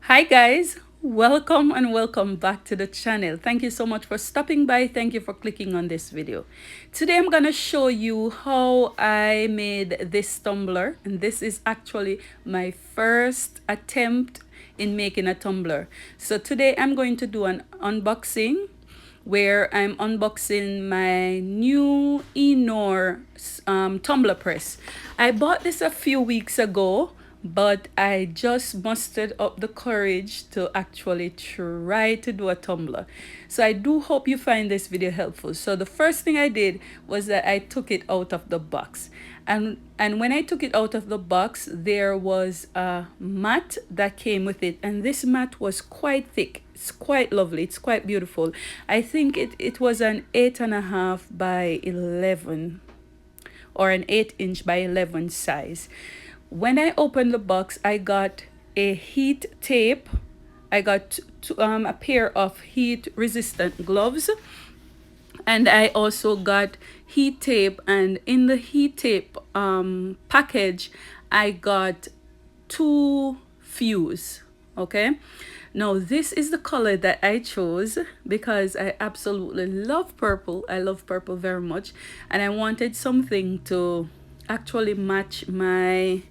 Hi guys, welcome and welcome back to the channel. Thank you so much for stopping by. Thank you for clicking on this video. Today I'm gonna show you how I made this tumbler, and this is actually my first attempt in making a tumbler. So today I'm going to do an unboxing where I'm unboxing my new Enor tumbler press. I bought this a few weeks ago, but I just mustered up the courage to actually try to do a tumbler. So I do hope you find this video helpful. So the first thing I did was that I took it out of the box. And when I took it out of the box, there was a mat that came with it, and this mat was quite thick. It's quite lovely, it's quite beautiful. I think it was an 8.5 by 11, or an 8-inch by 11 size. When I opened the box, I got a heat tape. I got a pair of heat resistant gloves, and I also got heat tape, and in the heat tape package I got 2 fuse. Okay, now this is the color that I chose because I absolutely love purple. I love purple very much, and I wanted something to actually match my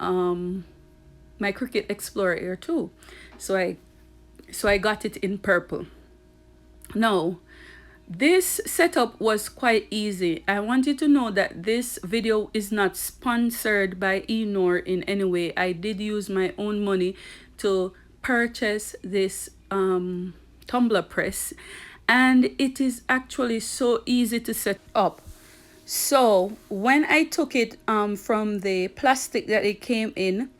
my Cricut Explorer Air 2. So I got it in purple. Now this setup was quite easy. I want you to know that this video is not sponsored by Enor in any way. I did use my own money to purchase this tumbler press, and it is actually so easy to set up. So when I took it from the plastic that it came in,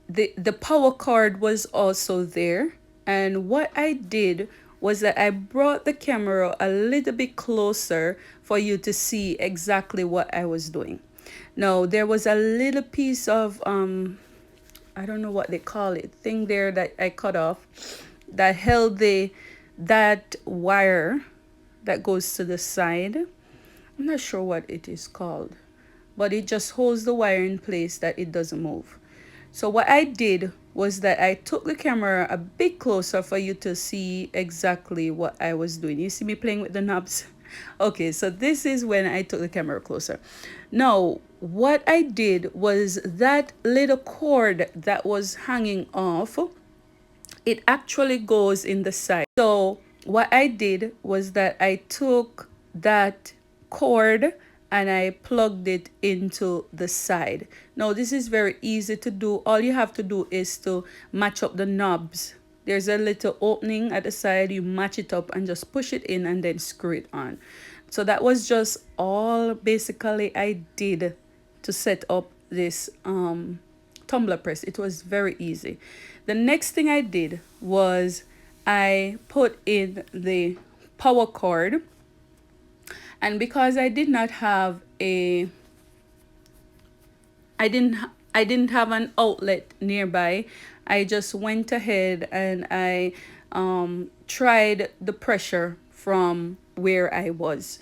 the power cord was also there, and what I did was that I brought the camera a little bit closer for you to see exactly what I was doing. Now there was a little piece of I don't know what they call it, thing there that I cut off that held that wire that goes to the side. I'm not sure what it is called, but it just holds the wire in place that it doesn't move. So what I did was that I took the camera a bit closer for you to see exactly what I was doing. You see me playing with the knobs? Okay, so this is when I took the camera closer. Now, what I did was that little cord that was hanging off, it actually goes in the side. So what I did was that I took that cord and I plugged it into the side. Now this is very easy to do. All you have to do is to match up the knobs. There's a little opening at the side. You match it up and just push it in and then screw it on. So that was just all basically I did to set up this tumbler press. It was very easy. The next thing I did was I put in the power cord, and because I did not have a I didn't have an outlet nearby, I just went ahead and I tried the pressure from where I was.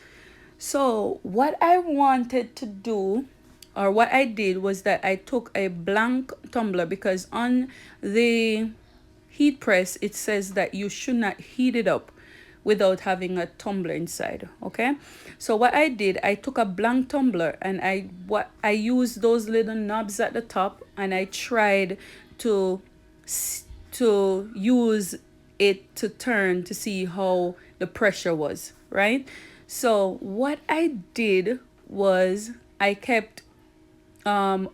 So what I wanted to do, or what I did, was that I took a blank tumbler, because on the heat press it says that you should not heat it up without having a tumbler inside. Okay, so what I did, I took a blank tumbler and I used those little knobs at the top, and I tried to use it to turn to see how the pressure was, right? So what I did was I kept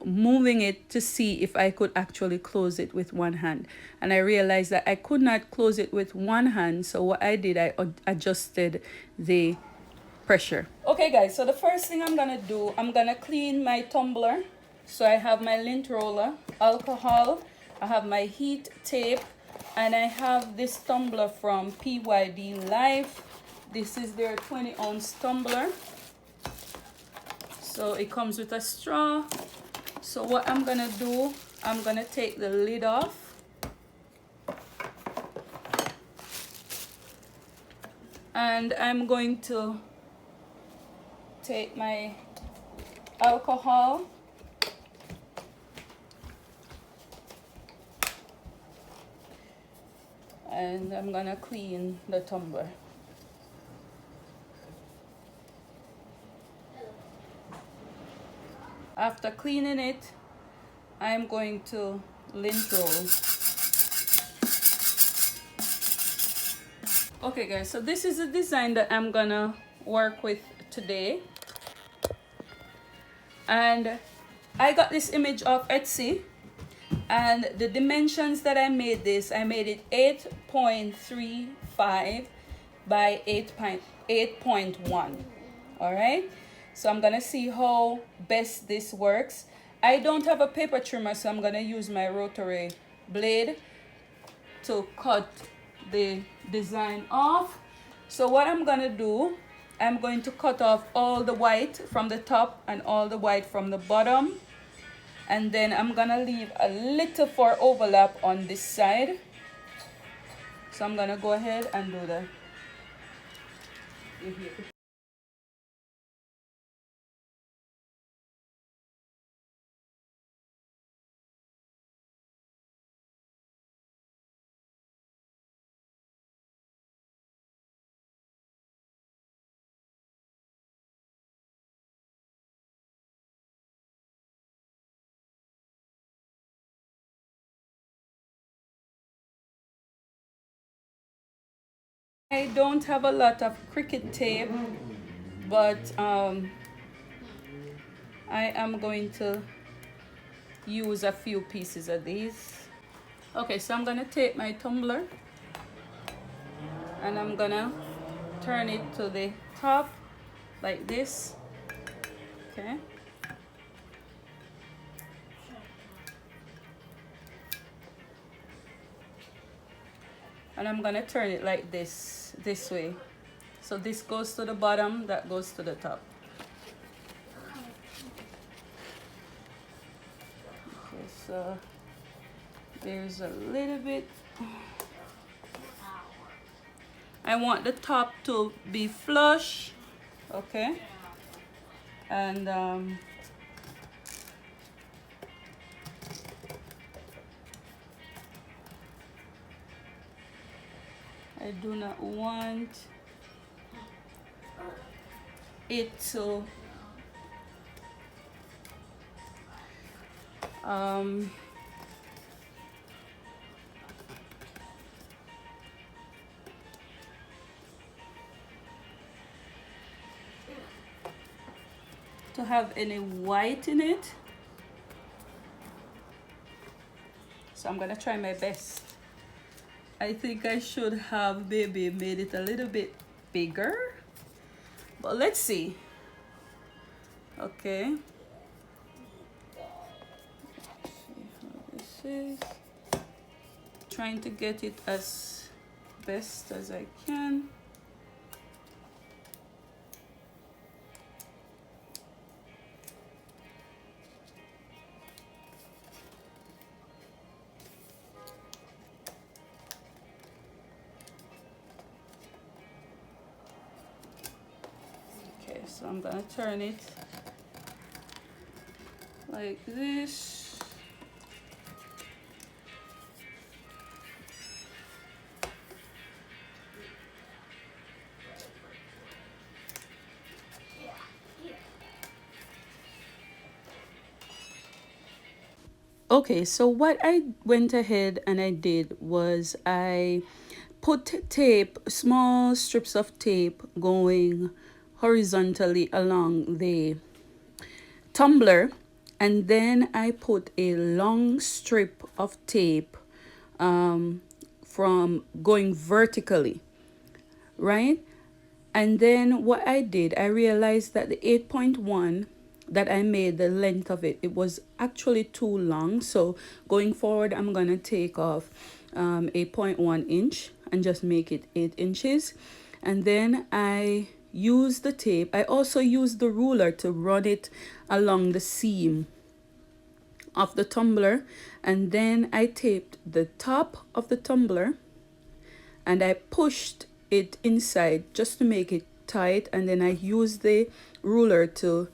moving it to see if I could actually close it with one hand, and I realized that I could not close it with one hand. So what I did, I adjusted the pressure. Okay guys, so the first thing I'm gonna do, I'm gonna clean my tumbler. So I have my lint roller, alcohol, I have my heat tape, and I have this tumbler from PYD Life. This is their 20-ounce tumbler. So it comes with a straw. So what I'm gonna do, I'm gonna take the lid off, and I'm going to take my alcohol And I'm gonna clean the tumbler. After cleaning it, I'm going to lint roll. Okay guys, so this is a design that I'm gonna work with today. And I got this image off Etsy, and the dimensions that I made it 8.35 by 8.1. All right, so I'm gonna see how best this works. I don't have a paper trimmer, so I'm gonna use my rotary blade to cut the design off. So what I'm gonna do, I'm going to cut off all the white from the top and all the white from the bottom, and then I'm gonna leave a little for overlap on this side. So I'm gonna go ahead and do that. I don't have a lot of Cricut tape, but I am going to use a few pieces of these. Okay, so I'm gonna take my tumbler and I'm gonna turn it to the top like this. Okay. And I'm gonna turn it like this way. So this goes to the bottom, that goes to the top. Okay, so there's a little bit. I want the top to be flush, okay? And I do not want it to have any white in it. So I'm gonna try my best. I think I should have maybe made it a little bit bigger, but let's see. Okay. Let's see how this is. Trying to get it as best as I can. So I'm gonna turn it like this. Okay, so what I went ahead and I did was I put tape, small strips of tape going horizontally along the tumbler, and then I put a long strip of tape from going vertically, right? And then what I did, I realized that the 8.1 that I made, the length of it, it was actually too long. So going forward, I'm gonna take off 8.1 inch and just make it 8 inches. And then I use the tape. I also use the ruler to run it along the seam of the tumbler, and then I taped the top of the tumbler and I pushed it inside just to make it tight, and then I used the ruler to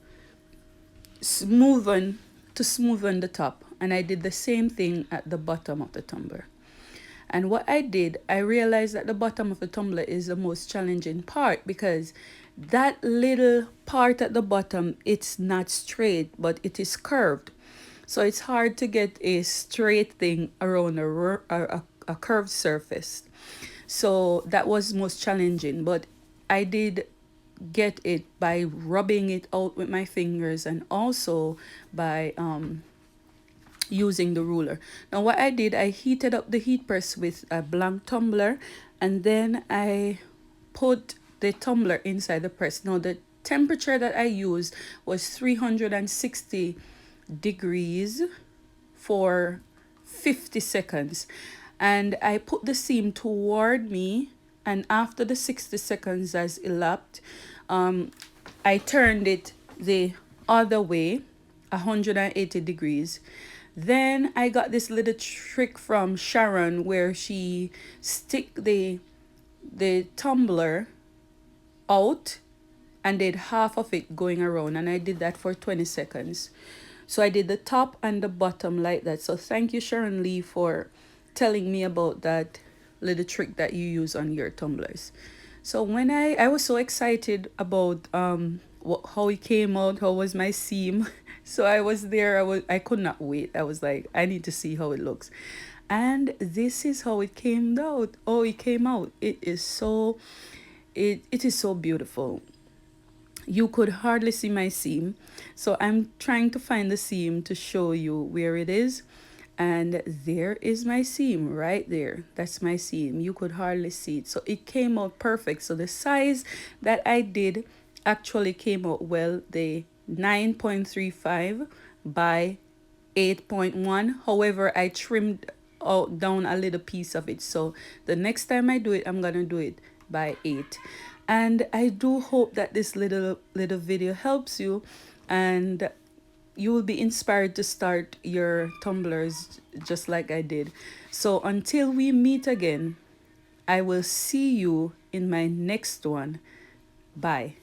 smoothen the top, and I did the same thing at the bottom of the tumbler. And what I did, I realized that the bottom of the tumbler is the most challenging part, because that little part at the bottom, it's not straight, but it is curved. So it's hard to get a straight thing around a curved surface. So that was most challenging, but I did get it by rubbing it out with my fingers, and also by using the ruler. Now what I did, I heated up the heat press with a blank tumbler, and then I put the tumbler inside the press. Now the temperature that I used was 360 degrees for 50 seconds. And I put the seam toward me, and after the 60 seconds has elapsed, I turned it the other way, 180 degrees. Then I got this little trick from Sharon where she stick the tumbler out and did half of it going around, and I did that for 20 seconds. So I did the top and the bottom like that. So thank you, Sharon Lee, for telling me about that little trick that you use on your tumblers. So when I was so excited about how it came out, how was my seam. So I was there, I could not wait. I was like, I need to see how it looks. And this is how it came out. Oh, it came out. It is so beautiful. You could hardly see my seam. So I'm trying to find the seam to show you where it is. And there is my seam right there. That's my seam. You could hardly see it. So it came out perfect. So the size that I did actually came out well. The 9.35 by 8.1. However, I trimmed out down a little piece of it. So the next time I do it, I'm going to do it by 8. And I do hope that this little video helps you, and you will be inspired to start your tumblers just like I did. So until we meet again, I will see you in my next one. Bye.